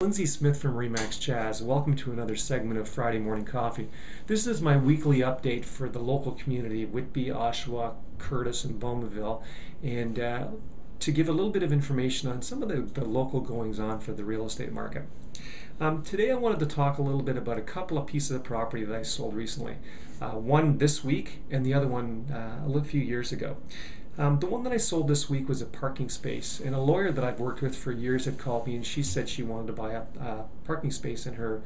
Lindsay Smith from Remax Jazz. Welcome to another segment of Friday Morning Coffee. This is my weekly update for the local community, Whitby, Oshawa, Curtis, and Bowmanville, and to give a little bit of information on some of the local goings-on for the real estate market. Today I wanted to talk a little bit about a couple of pieces of property that I sold recently. One this week and the other one a few years ago. The one that I sold this week was a parking space, and a lawyer that I've worked with for years had called me and she said she wanted to buy a parking space in her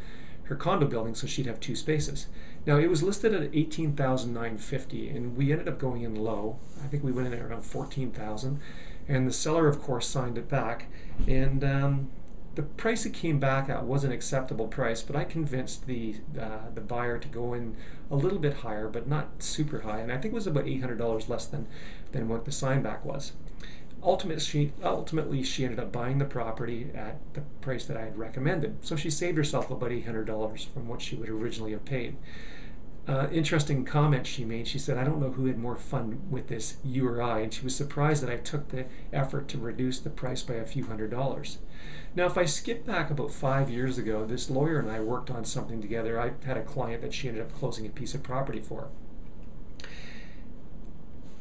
condo building so she'd have two spaces. Now it was listed at $18,950 and we ended up going in low. I think we went in at around $14,000, and the seller of course signed it back, and the price it came back at was an acceptable price, but I convinced the buyer to go in a little bit higher, but not super high, and I think it was about $800 less than what the sign back was. Ultimately, she ended up buying the property at the price that I had recommended, so she saved herself about $800 from what she would originally have paid. Interesting comment she made. She said, "I don't know who had more fun with this, you or I," and she was surprised that I took the effort to reduce the price by a few $100s. Now, if I skip back about 5 years ago, this lawyer and I worked on something together. I had a client that she ended up closing a piece of property for.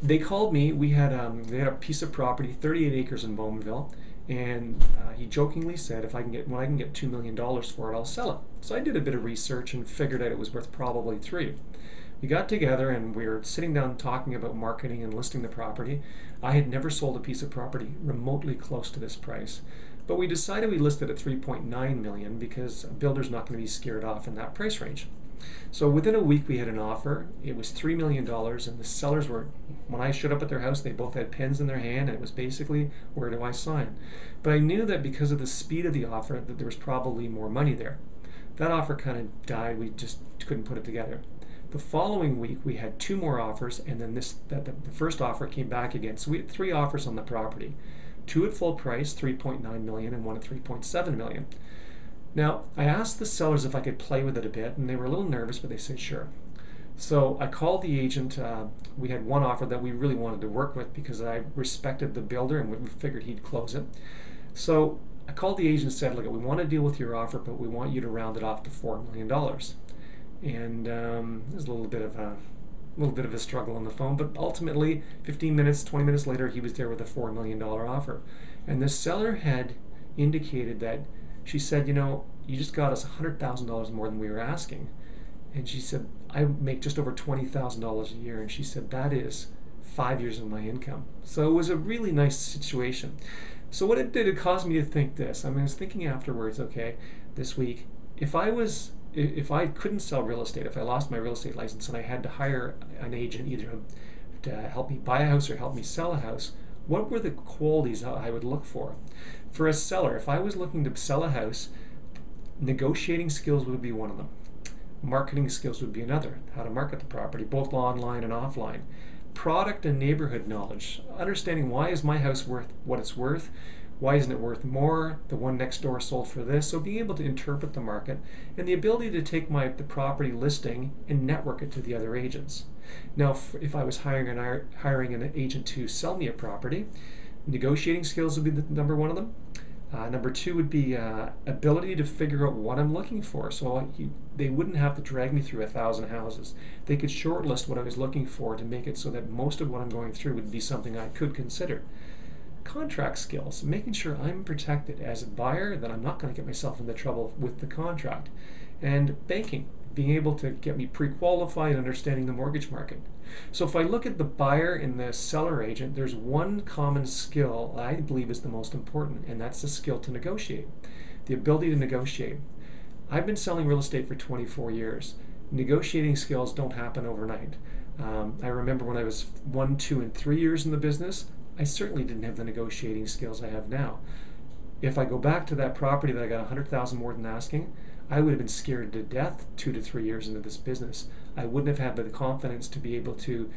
They called me. They had a piece of property, 38 acres in Bowmanville, and he jokingly said, when I can get $2 million for it, I'll sell it. So I did a bit of research and figured out it was worth probably $3. We got together and we were sitting down talking about marketing and listing the property. I had never sold a piece of property remotely close to this price, but we decided we listed at $3.9 million because a builder's not going to be scared off in that price range. So within a week we had an offer. It was $3 million, and the sellers were, when I showed up at their house, they both had pens in their hand, and it was basically, where do I sign? But I knew that because of the speed of the offer that there was probably more money there. That offer kind of died. We just couldn't put it together. The following week we had two more offers, and then the first offer came back again. So we had three offers on the property. Two at full price, $3.9 million, and one at $3.7 million. Now, I asked the sellers if I could play with it a bit, and they were a little nervous, but they said sure. So I called the agent. We had one offer that we really wanted to work with because I respected the builder and we figured he'd close it. So I called the agent and said, "Look, we want to deal with your offer, but we want you to round it off to $4 million. And there's a little bit of a struggle on the phone, but ultimately, 15 minutes, 20 minutes later, he was there with a $4 million offer. And the seller had indicated that, she said, you just got us $100,000 more than we were asking. And she said, I make just over $20,000 a year. And she said, that is 5 years of my income. So it was a really nice situation. So what it did, it caused me to think this. I was thinking afterwards, okay, this week, if I couldn't sell real estate, if I lost my real estate license and I had to hire an agent either to help me buy a house or help me sell a house, what were the qualities I would look for? For a seller, if I was looking to sell a house, negotiating skills would be one of them. Marketing skills would be another. How to market the property, both online and offline. Product and neighborhood knowledge. Understanding, why is my house worth what it's worth? Why isn't it worth more? The one next door sold for this. So being able to interpret the market, and the ability to take the property listing and network it to the other agents. Now, if I was hiring an agent to sell me a property, negotiating skills would be the number one of them. Number two would be ability to figure out what I'm looking for. So they wouldn't have to drag me through 1,000 houses. They could shortlist what I was looking for to make it so that most of what I'm going through would be something I could consider. Contract skills, making sure I'm protected as a buyer, that I'm not going to get myself into trouble with the contract. And banking, being able to get me pre-qualified and understanding the mortgage market. So if I look at the buyer and the seller agent, there's one common skill I believe is the most important, and that's the skill to negotiate, the ability to negotiate. I've been selling real estate for 24 years. Negotiating skills don't happen overnight. I remember when I was 1, 2, and 3 years in the business, I certainly didn't have the negotiating skills I have now. If I go back to that property that I got $100,000 more than asking, I would have been scared to death 2 to 3 years into this business. I wouldn't have had the confidence to be able to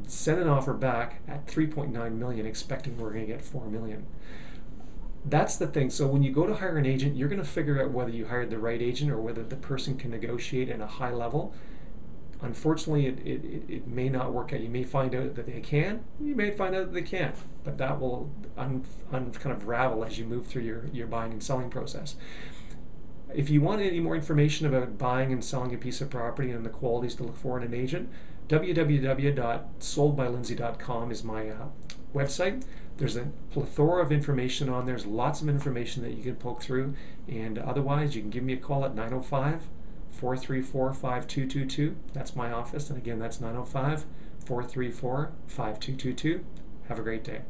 send an offer back at $3.9 million expecting we're going to get $4 million. That's the thing. So when you go to hire an agent, you're going to figure out whether you hired the right agent or whether the person can negotiate at a high level. Unfortunately, it may not work out. You may find out that they can, you may find out that they can't, but that will kind of ravel as you move through your buying and selling process. If you want any more information about buying and selling a piece of property and the qualities to look for in an agent, www.soldbylindsay.com is my website. There's a plethora of information on there. There's lots of information that you can poke through, and otherwise you can give me a call at 905-434-5222. That's my office, and again, that's 905-434-5222. Have a great day.